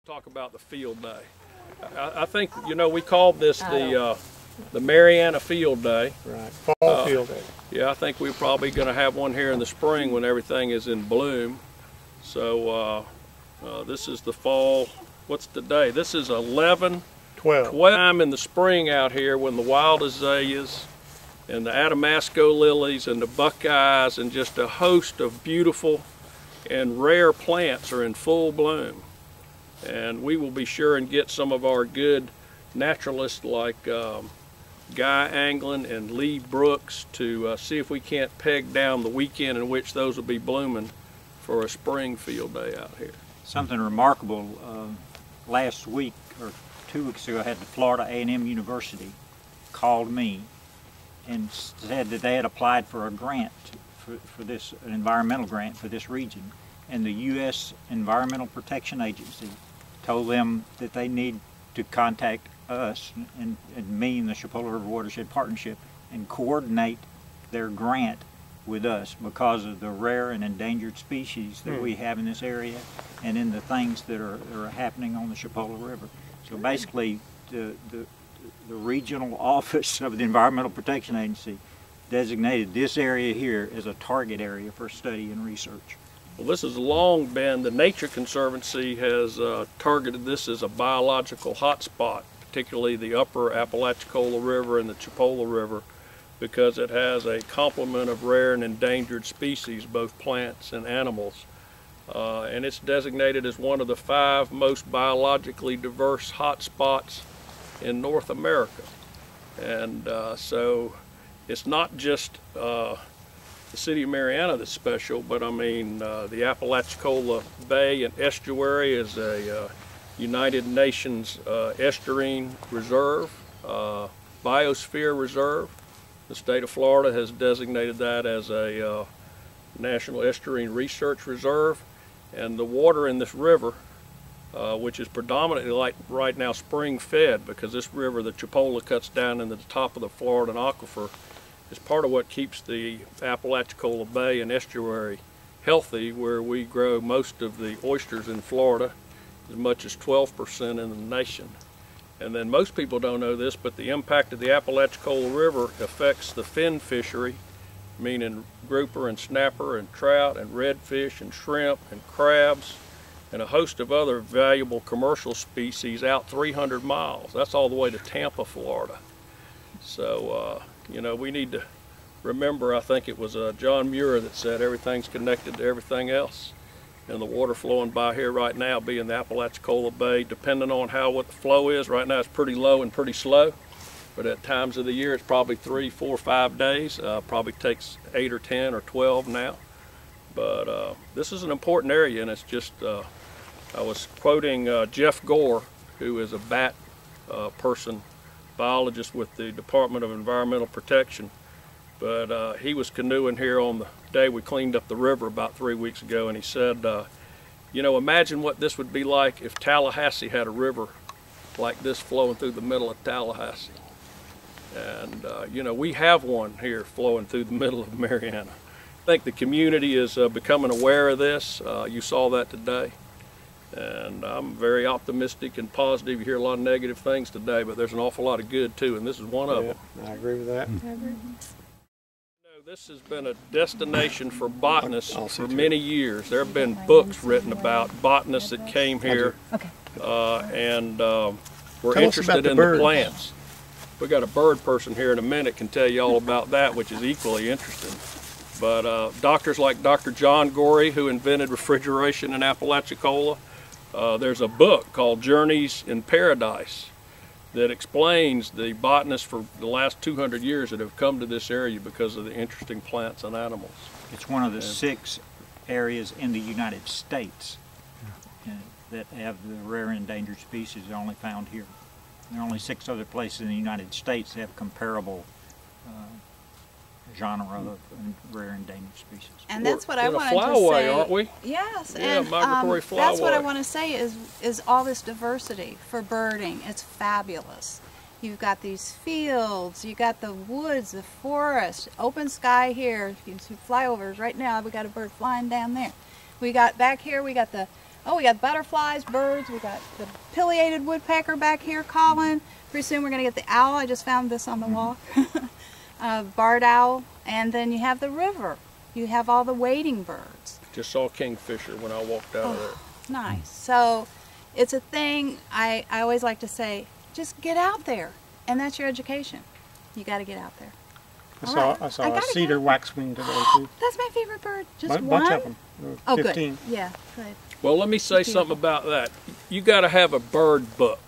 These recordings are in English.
Talk about the field day. I think, you know, we called this the Marianna Field Day. Right, fall field day. Yeah, I think we're probably going to have one here in the spring when everything is in bloom. So this is the fall. What's the day? This is 11/12 time in the spring out here when the wild azaleas and the Adamasco lilies and the buckeyes and just a host of beautiful and rare plants are in full bloom. And we will be sure and get some of our good naturalists like Guy Anglin and Lee Brooks to see if we can't peg down the weekend in which those will be blooming for a spring field day out here. Something remarkable, last week or 2 weeks ago, I had the Florida A&M University called me and said that they had applied for a grant for this, an environmental grant for this region, and the U.S. Environmental Protection Agency told them that they need to contact us and me and the Chipola River Watershed Partnership and coordinate their grant with us because of the rare and endangered species that we have in this area and in the things that are happening on the Chipola River. So basically the regional office of the Environmental Protection Agency designated this area here as a target area for study and research. Well, this has long been, the Nature Conservancy has targeted this as a biological hotspot, particularly the upper Apalachicola River and the Chipola River, because it has a complement of rare and endangered species, both plants and animals. And it's designated as one of the 5 most biologically diverse hotspots in North America. And so it's not just the city of Marianna that's special, but I mean the Apalachicola Bay and Estuary is a United Nations estuarine reserve, biosphere reserve. The state of Florida has designated that as a National Estuarine Research Reserve, and the water in this river, which is predominantly like right now spring fed, because this river, the Chipola, cuts down into the top of the Florida aquifer, is part of what keeps the Apalachicola Bay and estuary healthy, where we grow most of the oysters in Florida, as much as 12% in the nation. And then most people don't know this, but the impact of the Apalachicola River affects the fin fishery, meaning grouper and snapper and trout and redfish and shrimp and crabs and a host of other valuable commercial species out 300 miles. That's all the way to Tampa, Florida. So, you know, we need to remember, I think it was John Muir that said everything's connected to everything else. And the water flowing by here right now, being the Apalachicola Bay, depending on what the flow is, right now it's pretty low and pretty slow. But at times of the year, it's probably 3, 4, 5 days. Probably takes 8 or 10 or 12 now. But this is an important area, and it's just, I was quoting Jeff Gore, who is a bat person, biologist with the Department of Environmental Protection. But he was canoeing here on the day we cleaned up the river about 3 weeks ago, and he said, you know, imagine what this would be like if Tallahassee had a river like this flowing through the middle of Tallahassee. And, you know, we have one here flowing through the middle of Marianna. I think the community is becoming aware of this. You saw that today. And I'm very optimistic and positive. You hear a lot of negative things today, but there's an awful lot of good too, and this is one of them. I agree with that. This has been a destination for botanists for many years. There have been books written about botanists that came here and were interested in the plants. We got a bird person here in a minute can tell you all about that, which is equally interesting. But doctors like Dr. John Gorey, who invented refrigeration in Apalachicola, there's a book called Journeys in Paradise that explains the botanists for the last 200 years that have come to this area because of the interesting plants and animals. It's one of the 6 areas in the United States that have the rare and endangered species only found here. There are only 6 other places in the United States that have comparable genre of rare endangered species. And that's what I wanted to flyway, say. Aren't we? Yes, yeah, and migratory flyway. that's what I want to say is all this diversity for birding. It's fabulous. You've got these fields, you got the woods, the forest, open sky here. You can see flyovers right now. We got a bird flying down there. We got back here. We got the Oh, we got butterflies, birds. We got the pileated woodpecker back here calling. Pretty soon we're going to get the owl. I just found this on the walk. Barred owl. And then you have the river. You have all the wading birds. Just saw kingfisher when I walked out of there. Nice. So it's a thing I always like to say, just get out there. And that's your education. You got to get out there. I saw a cedar waxwing today too. That's my favorite bird. Just Bunch one? of them. Oh, 15. good. Yeah, good. Well, let me say something about that. You got to have a bird book.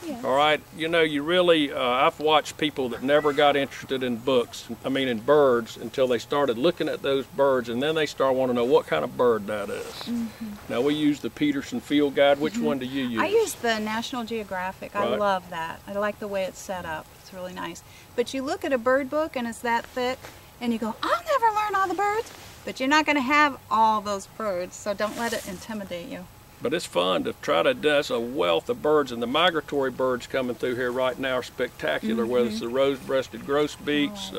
Yeah. All right, you know, you really, I've watched people that never got interested in books, in birds, until they started looking at those birds, and then they start wanting to know what kind of bird that is. Mm-hmm. Now, we use the Peterson Field Guide. Which one do you use? I use the National Geographic. I Right. love that. I like the way it's set up. It's really nice. But you look at a bird book and it's that thick, and you go, I'll never learn all the birds. But you're not going to have all those birds, so don't let it intimidate you. But it's fun to try to, there's a wealth of birds, and the migratory birds coming through here right now are spectacular, whether it's the rose-breasted grosbeaks.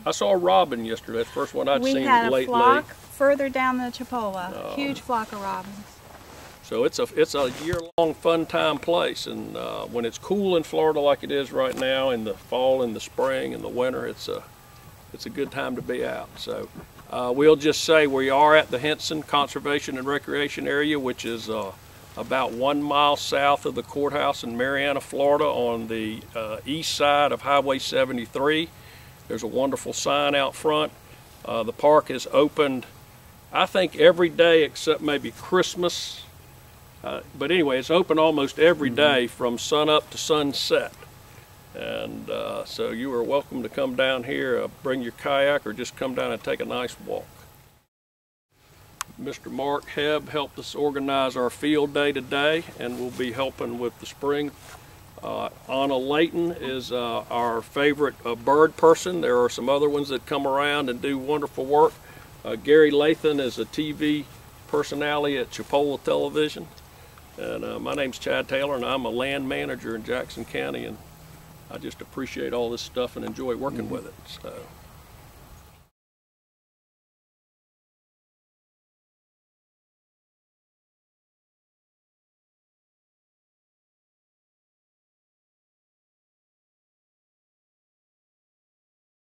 I saw a robin yesterday. That's the first one I'd We seen had a lately. flock further down the Chipola. Huge flock of robins. So it's a year-long fun time place, and when it's cool in Florida like it is right now, in the fall, in the spring, in the winter, it's a good time to be out. So we'll just say we are at the Hinson Conservation and Recreation Area, which is about 1 mile south of the courthouse in Marianna, Florida, on the east side of Highway 73. There's a wonderful sign out front. The park is opened, I think, every day except maybe Christmas. But anyway, it's open almost every day from sunup to sunset. And so you are welcome to come down here, bring your kayak, or just come down and take a nice walk. Mr. Mark Hebb helped us organize our field day today, and we'll be helping with the spring. Anna Layton is our favorite bird person. There are some other ones that come around and do wonderful work. Gary Latham is a TV personality at Chipola Television. And my name's Chad Taylor, and I'm a land manager in Jackson County, and I just appreciate all this stuff and enjoy working with it. So.